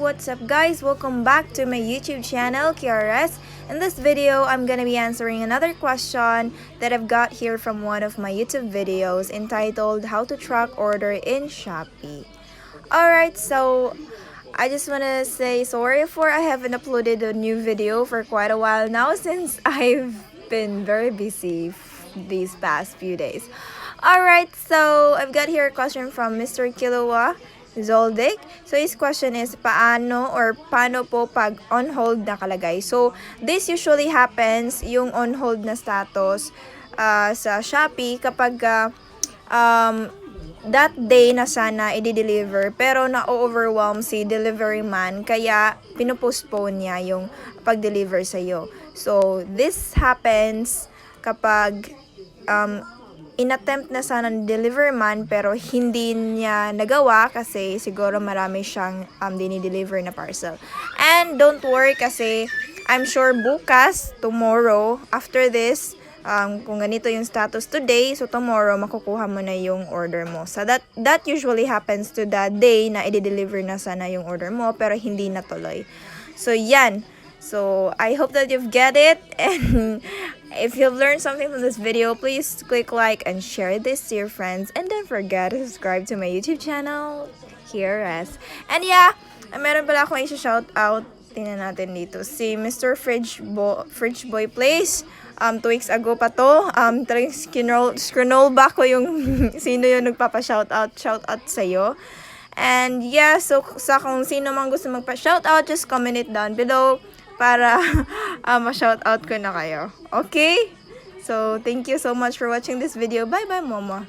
what's up guys? Welcome back to my YouTube channel, KRS. In this video, I'm gonna be answering another question that I've got here from one of my YouTube videos entitled How to Track Order in Shopee. Alright, so I just wanna say sorry for I haven't uploaded a new video for quite a while now since I've been very busy these past few days. Alright, so I've got here a question from Mr. Kilowa Zoldik. So his question is, paano po pag on hold nakalagay? So this usually happens, yung on hold na status sa Shopee kapag that day na sana i-deliver pero na-overwhelm si delivery man kaya pinopostpone niya yung pag-deliver sa'yo. So this happens kapag inattempt na sana ng deliver man pero hindi niya nagawa kasi siguro marami siyang dinideliver na parcel. And don't worry kasi I'm sure bukas, tomorrow, after this, kung ganito yung status today, so tomorrow makukuha mo na yung order mo. So that usually happens to the day na i-deliver na sana yung order mo pero hindi natuloy. So yan. So I hope that you've get it, and if you've learned something from this video, please click like and share this to your friends, and don't forget to subscribe to my YouTube channel, KRS. And yeah, meron pala akong i-shout out. Tingnan natin dito si Mr. Fridge Boy Place. 2 weeks ago pa to. Talagang scroll back ko yung sino yung nagpapa-shout out sa'yo. And yeah, so sa kung sino man gusto magpa-shout out, just comment it down below para ma-shout out ko na kayo. Okay? So, thank you so much for watching this video. Bye-bye, mama.